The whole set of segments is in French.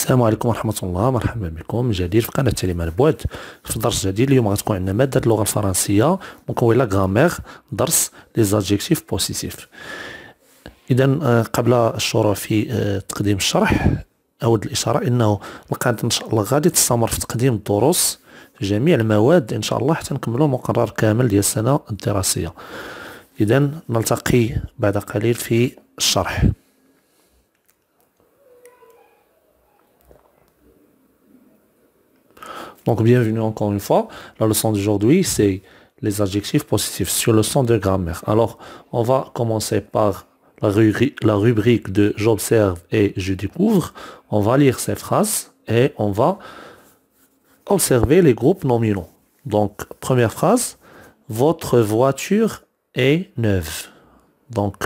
السلام عليكم ورحمة الله، مرحبا بكم من جديد في قناة تعليم عن بعد. في درس جديد اليوم غتكون عندنا مادة اللغة الفرنسية مكون لا غرامير، درس لي زادجيكتيف بوزيتيف. إذا قبل الشروع في تقديم الشرح أود الإشارة أنه القناة إن شاء الله غادي تستمر في تقديم الدروس في جميع المواد إن شاء الله حتى نكملوا المقرر كامل ديال السنة الدراسية. إذا نلتقي بعد قليل في الشرح. Donc bienvenue encore une fois. La leçon d'aujourd'hui c'est les adjectifs positifs sur le son de grammaire. Alors on va commencer par la rubrique de j'observe et je découvre. On va lire ces phrases et on va observer les groupes nominaux. Donc première phrase, votre voiture est neuve. Donc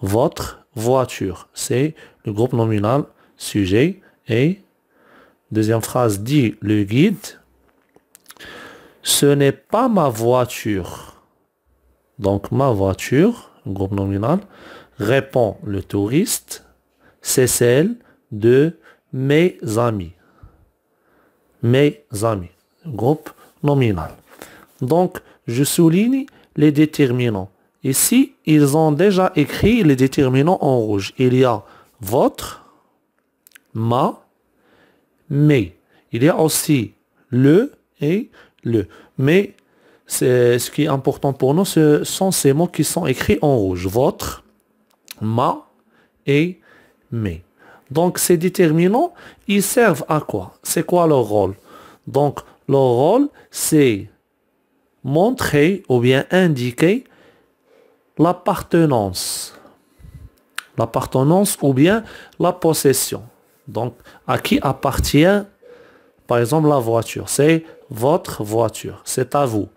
votre voiture, c'est le groupe nominal sujet. Et deuxième phrase dit le guide. Ce n'est pas ma voiture. Donc ma voiture, groupe nominal, répond le touriste. C'est celle de mes amis. Mes amis, groupe nominal. Donc je souligne les déterminants. Ici, ils ont déjà écrit les déterminants en rouge. Il y a votre, ma, mais. Il y a aussi le et le. Mais ce qui est important pour nous, ce sont ces mots qui sont écrits en rouge. Votre, ma et mais. Donc ces déterminants, ils servent à quoi? C'est quoi leur rôle? Donc leur rôle, c'est montrer ou bien indiquer l'appartenance. L'appartenance ou bien la possession. Donc, à qui appartient, par exemple, la voiture? C'est votre voiture, c'est à vous.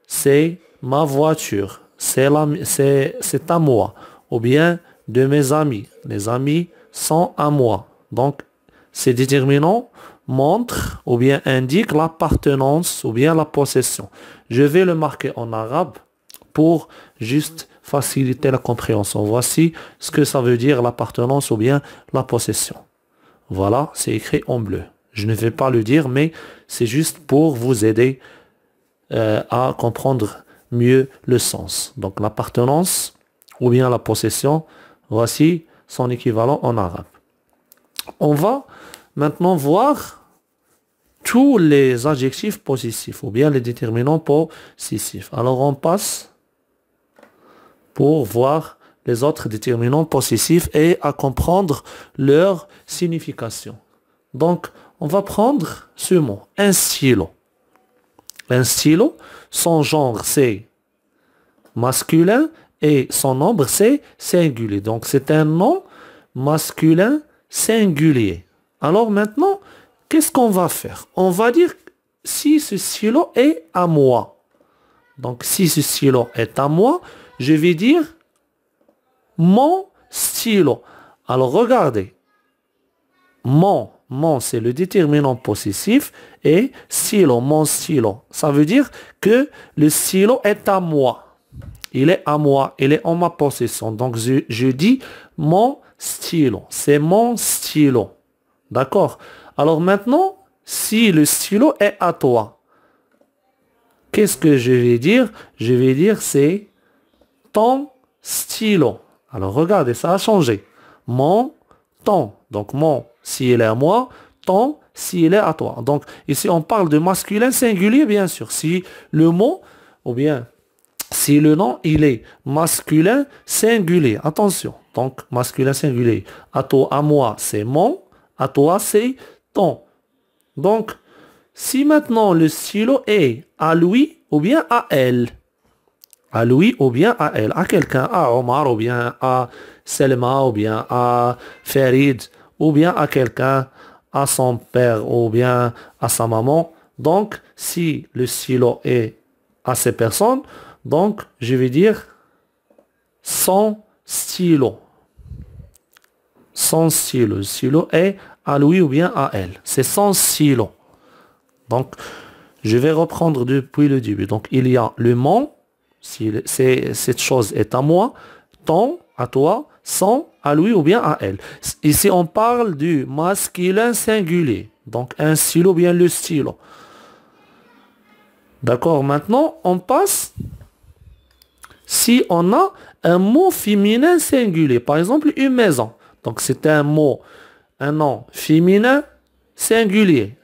C'est ma voiture, c'est à moi. Ou bien de mes amis. Les amis sont à moi. Donc, ces déterminants montrent ou bien indiquent l'appartenance ou bien la possession. Je vais le marquer en arabe pour juste faciliter la compréhension. Voici ce que ça veut dire l'appartenance ou bien la possession. Voilà, c'est écrit en bleu. Je ne vais pas le dire, mais c'est juste pour vous aider à comprendre mieux le sens. Donc l'appartenance ou bien la possession, voici son équivalent en arabe. On va maintenant voir tous les adjectifs positifs ou bien les déterminants possessifs. Alors on passe pour voir les autres déterminants possessifs et à comprendre leur signification. Donc, on va prendre ce mot, un stylo. Un stylo, son genre c'est masculin et son nombre c'est singulier. Donc, c'est un nom masculin singulier. Alors maintenant, qu'est-ce qu'on va faire? On va dire si ce stylo est à moi. Donc, si ce stylo est à moi, je vais dire mon stylo. Alors regardez, mon c'est le déterminant possessif et stylo, mon stylo. Ça veut dire que le stylo est à moi. Il est à moi, il est en ma possession. Donc je dis mon stylo, c'est mon stylo. D'accord? Alors maintenant, si le stylo est à toi, qu'est-ce que je vais dire? Je vais dire c'est ton stylo. Alors regardez, ça a changé. Mon, ton. Donc mon, si il est à moi. Ton, si il est à toi. Donc ici, on parle de masculin singulier, bien sûr. Si le mot, ou bien si le nom, il est masculin singulier. Attention. Donc masculin singulier. À toi, à moi, c'est mon. À toi, c'est ton. Donc, si maintenant le stylo est à lui ou bien à elle. À lui ou bien à elle, à quelqu'un, à Omar ou bien à Selma ou bien à Farid ou bien à quelqu'un, à son père ou bien à sa maman. Donc, si le stylo est à ces personnes, donc je vais dire son stylo. Son stylo. Le stylo est à lui ou bien à elle. C'est son stylo. Donc, je vais reprendre depuis le début. Donc, il y a le mon. Si cette chose est à moi, ton, à toi, son, à lui ou bien à elle. Ici, on parle du masculin singulier. Donc, un stylo ou bien le stylo. D'accord, maintenant, on passe si on a un mot féminin singulier. Par exemple, une maison. Donc, c'est un mot, un nom féminin singulier.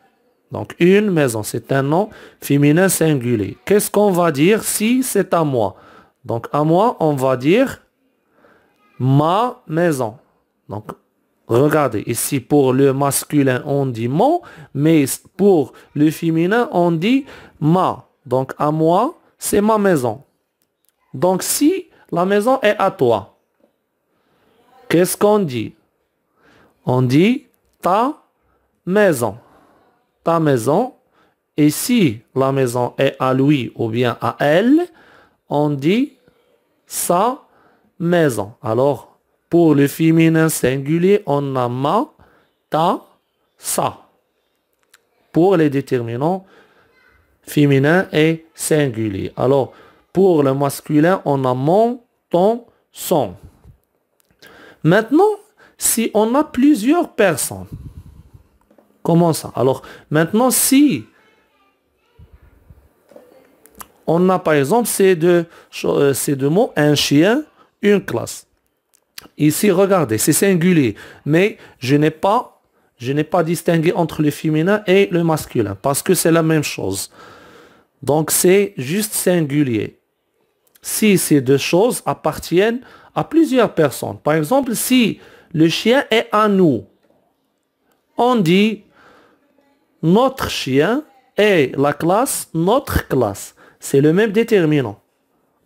Donc, une maison, c'est un nom féminin singulier. Qu'est-ce qu'on va dire si c'est à moi? Donc, à moi, on va dire ma maison. Donc, regardez, ici, pour le masculin, on dit mon, mais pour le féminin, on dit ma. Donc, à moi, c'est ma maison. Donc, si la maison est à toi, qu'est-ce qu'on dit? On dit ta maison. Ta maison. Et si la maison est à lui ou bien à elle, on dit sa maison. Alors, pour le féminin singulier, on a ma, ta, sa. Pour les déterminants féminins et singuliers. Alors, pour le masculin, on a mon, ton, son. Maintenant, si on a plusieurs personnes, comment ça? Alors, maintenant, si on a par exemple ces deux mots, un chien, une classe. Ici, regardez, c'est singulier, mais je n'ai pas distingué entre le féminin et le masculin, parce que c'est la même chose. Donc, c'est juste singulier. Si ces deux choses appartiennent à plusieurs personnes. Par exemple, si le chien est à nous, on dit notre chien et la classe, notre classe. C'est le même déterminant.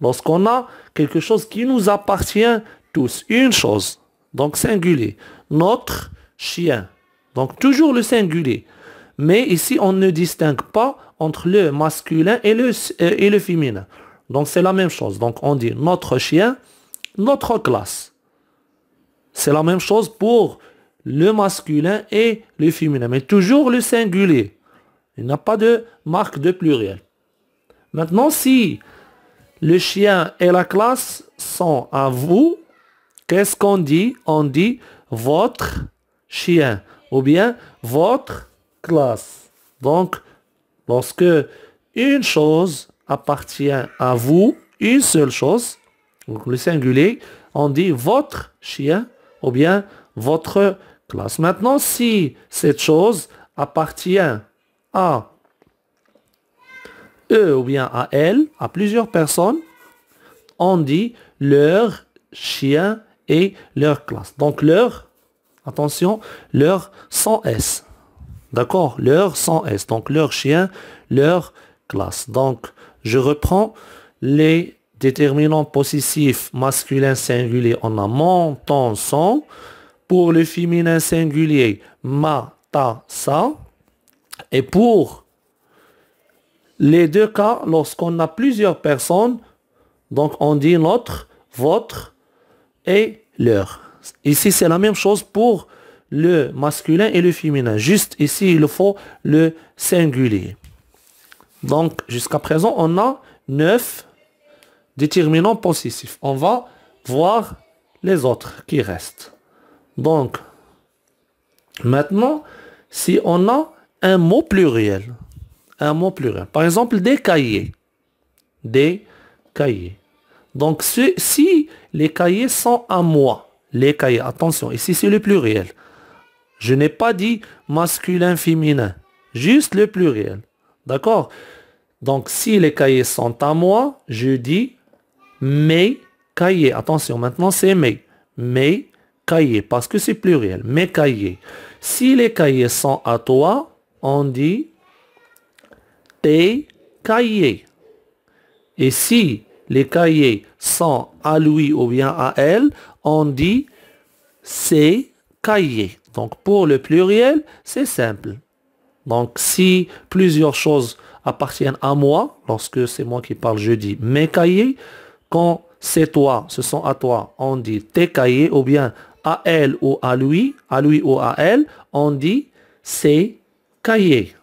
Lorsqu'on a quelque chose qui nous appartient tous, une chose, donc singulier, notre chien, donc toujours le singulier. Mais ici, on ne distingue pas entre le masculin et le féminin. Donc c'est la même chose. Donc on dit notre chien, notre classe. C'est la même chose pour le masculin et le féminin, mais toujours le singulier. Il n'y a pas de marque de pluriel. Maintenant, si le chien et la classe sont à vous, qu'est-ce qu'on dit? On dit votre chien ou bien votre classe. Donc, lorsque une chose appartient à vous, une seule chose, donc le singulier, on dit votre chien ou bien votre classe. Maintenant, si cette chose appartient à eux ou bien à elle, à plusieurs personnes, on dit leur chien et leur classe. Donc leur, attention, leur sans S. D'accord? Leur sans S. Donc leur chien, leur classe. Donc je reprends les déterminants possessifs masculins singuliers. On a mon, ton, son. Pour le féminin singulier, ma, ta, sa. Et pour les deux cas, lorsqu'on a plusieurs personnes, donc on dit notre, votre et leur. Ici, c'est la même chose pour le masculin et le féminin. Juste ici, il faut le singulier. Donc, jusqu'à présent, on a 9 déterminants possessifs. On va voir les autres qui restent. Donc, maintenant, si on a un mot pluriel, par exemple, des cahiers. Des cahiers. Donc, si les cahiers sont à moi, les cahiers, attention, ici c'est le pluriel. Je n'ai pas dit masculin, féminin, juste le pluriel. D'accord? Donc, si les cahiers sont à moi, je dis mes cahiers. Attention, maintenant c'est mes cahiers, parce que c'est pluriel, mes cahiers. Si les cahiers sont à toi, on dit tes cahiers. Et si les cahiers sont à lui ou bien à elle, on dit ses cahiers. Donc pour le pluriel, c'est simple. Donc si plusieurs choses appartiennent à moi, lorsque c'est moi qui parle, je dis mes cahiers. Quand c'est toi, ce sont à toi, on dit tes cahiers, ou bien à elle ou à lui ou à elle, on dit ses cahiers.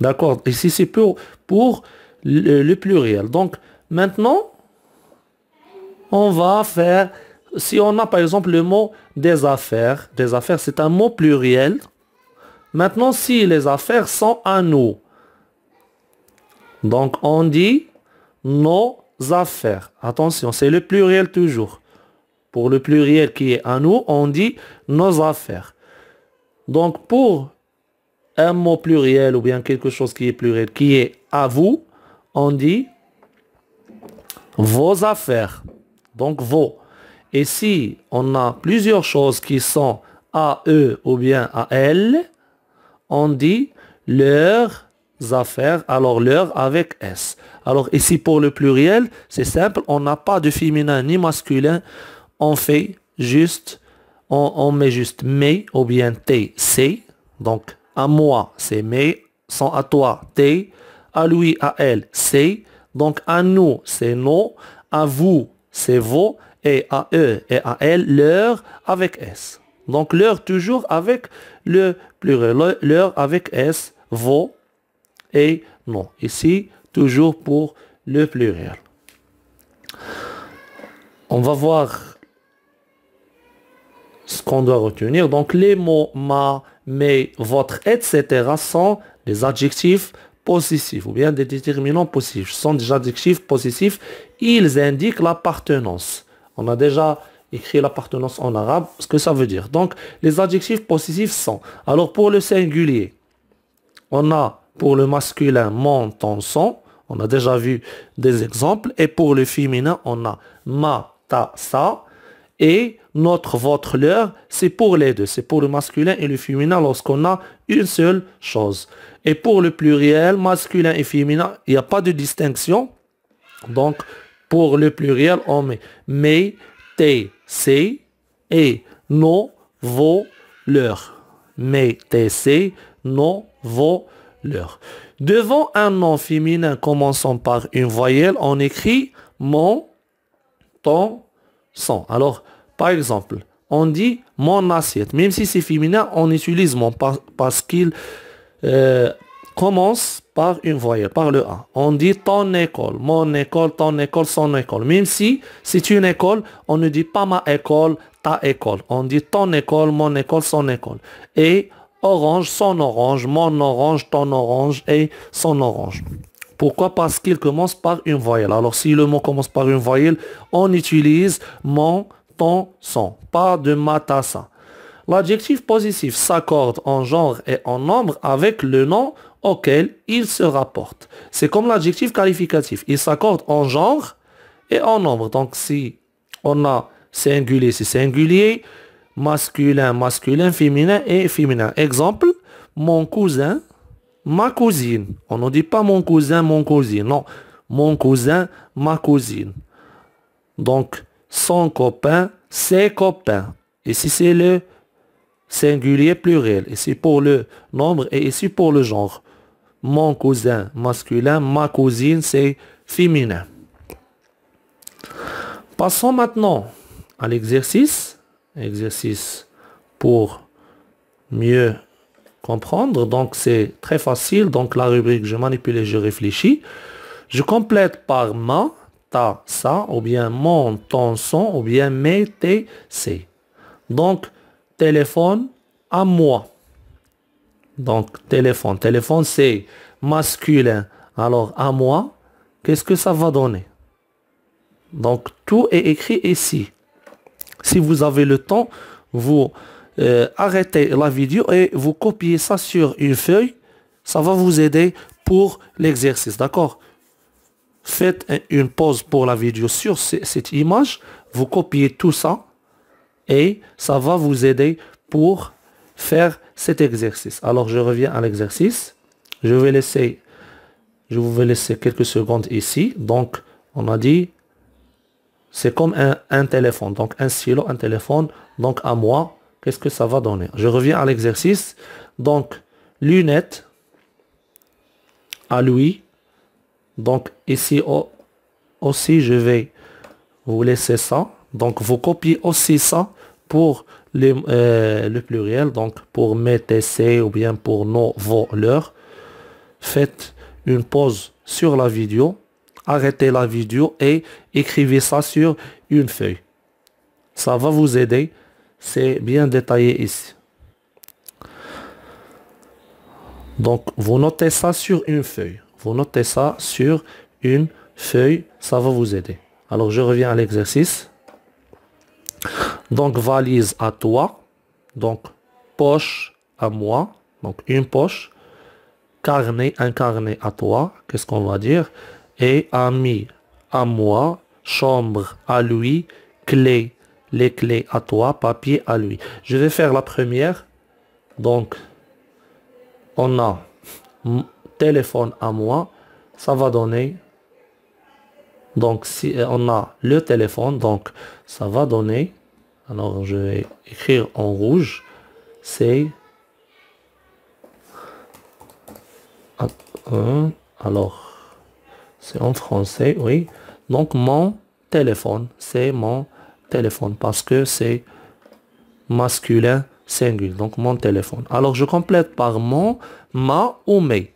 D'accord? Ici, c'est pour le pluriel. Donc, maintenant, on va faire si on a par exemple le mot des affaires c'est un mot pluriel. Maintenant, si les affaires sont à nous, donc on dit nos affaires. Attention, c'est le pluriel toujours. Pour le pluriel qui est à nous, on dit nos affaires. Donc pour un mot pluriel ou bien quelque chose qui est pluriel, qui est à vous, on dit vos affaires. Donc vos. Et si on a plusieurs choses qui sont à eux ou bien à elles, on dit leurs affaires. Alors leur avec S. Alors ici pour le pluriel, c'est simple. On n'a pas de féminin ni masculin. On fait juste, on met juste mes ou bien tes, c'est. Donc à moi, c'est mes. Sont à toi, tes. À lui, à elle, c'est. Donc à nous, c'est nos. À vous, c'est vos. Et à eux et à elles, leur avec S. Donc leur toujours avec le pluriel. Leur avec S, vos et non. Ici, toujours pour le pluriel. On va voir ce qu'on doit retenir. Donc les mots ma, mes, votre, etc. sont des adjectifs possessifs ou bien des déterminants possessifs. Ce sont des adjectifs possessifs. Ils indiquent l'appartenance. On a déjà écrit l'appartenance en arabe, ce que ça veut dire. Donc, les adjectifs possessifs sont... Alors, pour le singulier, on a pour le masculin mon, ton, son. On a déjà vu des exemples. Et pour le féminin, on a ma, ta, sa. Et notre, votre, leur, c'est pour les deux. C'est pour le masculin et le féminin lorsqu'on a une seule chose. Et pour le pluriel, masculin et féminin, il n'y a pas de distinction. Donc, pour le pluriel, on met mes, tes, c'est et nos, vos, leurs. Mes, tes, c'est, nos, vos, leurs. Devant un nom féminin commençant par une voyelle, on écrit mon, ton, son. Alors, par exemple, on dit mon assiette. Même si c'est féminin, on utilise mon parce qu'il commence par une voyelle, par le A. On dit ton école, mon école, ton école, son école. Même si c'est une école, on ne dit pas ma école, ta école. On dit ton école, mon école, son école. Et orange, son orange, mon orange, ton orange et son orange. Pourquoi? Parce qu'il commence par une voyelle. Alors si le mot commence par une voyelle, on utilise mon, ton, son. Pas de matassa. L'adjectif possessif s'accorde en genre et en nombre avec le nom auquel il se rapporte. C'est comme l'adjectif qualificatif. Il s'accorde en genre et en nombre. Donc si on a singulier, c'est singulier, masculin, masculin, féminin et féminin. Exemple, mon cousin, ma cousine. On ne dit pas mon cousin, mon cousine. Non, mon cousin, ma cousine. Donc, son copain, ses copains. Ici, c'est le singulier pluriel. Ici pour le nombre et ici pour le genre. Mon cousin masculin, ma cousine c'est féminin. Passons maintenant à l'exercice. Exercice pour mieux comprendre. Donc c'est très facile. Donc la rubrique je manipule et je réfléchis. Je complète par ma, ta, sa, ou bien mon, ton, son, ou bien mes, tes, c'est. Donc téléphone à moi. Donc téléphone. Téléphone c'est masculin. Alors à moi, qu'est-ce que ça va donner? Donc tout est écrit ici. Si vous avez le temps, vous arrêtez la vidéo et vous copiez ça sur une feuille. Ça va vous aider pour l'exercice. D'accord? Faites une pause pour la vidéo sur cette image. Vous copiez tout ça. Et ça va vous aider pour faire cet exercice. Alors, je reviens à l'exercice. Je vais vous laisser quelques secondes ici. Donc, on a dit, c'est comme un téléphone. Donc, un stylo, un téléphone. Donc, à moi, qu'est-ce que ça va donner? Je reviens à l'exercice. Donc, lunettes, à lui. Donc, ici aussi, je vais vous laisser ça. Donc, vous copiez aussi ça pour le pluriel. Donc, pour mes, tes, c'est ou bien pour nos, vos, leurs. Faites une pause sur la vidéo. Arrêtez la vidéo et écrivez ça sur une feuille. Ça va vous aider. C'est bien détaillé ici. Donc, vous notez ça sur une feuille. Vous notez ça sur une feuille. Ça va vous aider. Alors, je reviens à l'exercice. Donc, valise à toi. Donc, poche à moi. Donc, une poche. Carnet, un carnet à toi. Qu'est-ce qu'on va dire? Et ami à moi. Chambre à lui. Clé. Les clés à toi. Papier à lui. Je vais faire la première. Donc, on a téléphone à moi, ça va donner, donc si on a le téléphone, donc ça va donner, alors je vais écrire en rouge, c'est, alors c'est en français, oui, donc mon téléphone, c'est mon téléphone, parce que c'est masculin singulier, donc mon téléphone. Alors je complète par mon, ma ou mes.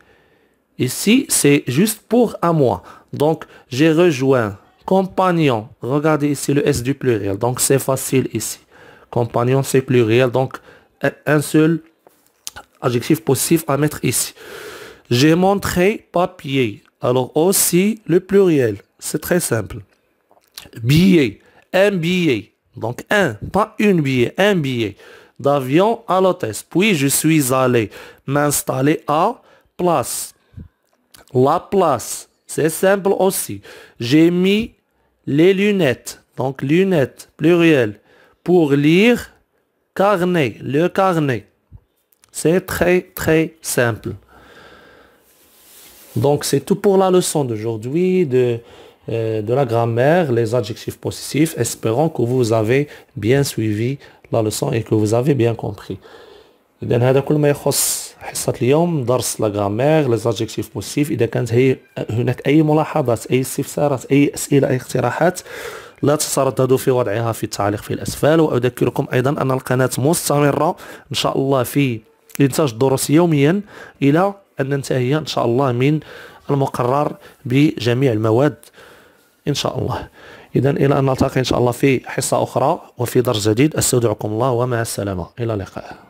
Ici, c'est juste pour à moi. Donc, j'ai rejoint compagnon. Regardez ici le S du pluriel. Donc, c'est facile ici. Compagnon, c'est pluriel. Donc, un seul adjectif possessif à mettre ici. J'ai montré papier. Alors, aussi, le pluriel. C'est très simple. Billet. Un billet. Donc, pas une billet. Un billet d'avion à l'hôtesse. Puis, je suis allé m'installer à place. La place, c'est simple aussi. J'ai mis les lunettes, donc lunettes, pluriel, pour lire carnet, le carnet. C'est très, très simple. Donc, c'est tout pour la leçon d'aujourd'hui de la grammaire, les adjectifs possessifs. Espérons que vous avez bien suivi la leçon et que vous avez bien compris. إذن هذا كل ما يخص حصة اليوم درس لاغرامير لي زادجيكتيف بوزيتيف. إذا كانت هناك أي ملاحظات أي استفسارات أي أسئلة أي اقتراحات لا تترددوا في وضعها في التعليق في الأسفل. وأذكركم أيضا أن القناة مستمرة إن شاء الله في إنتاج دروس يوميا إلى أن ننتهي إن شاء الله من المقرر بجميع المواد إن شاء الله. إذن إلى أن نلتقي إن شاء الله في حصة أخرى وفي درس جديد. أستودعكم الله ومع السلامة. إلى اللقاء.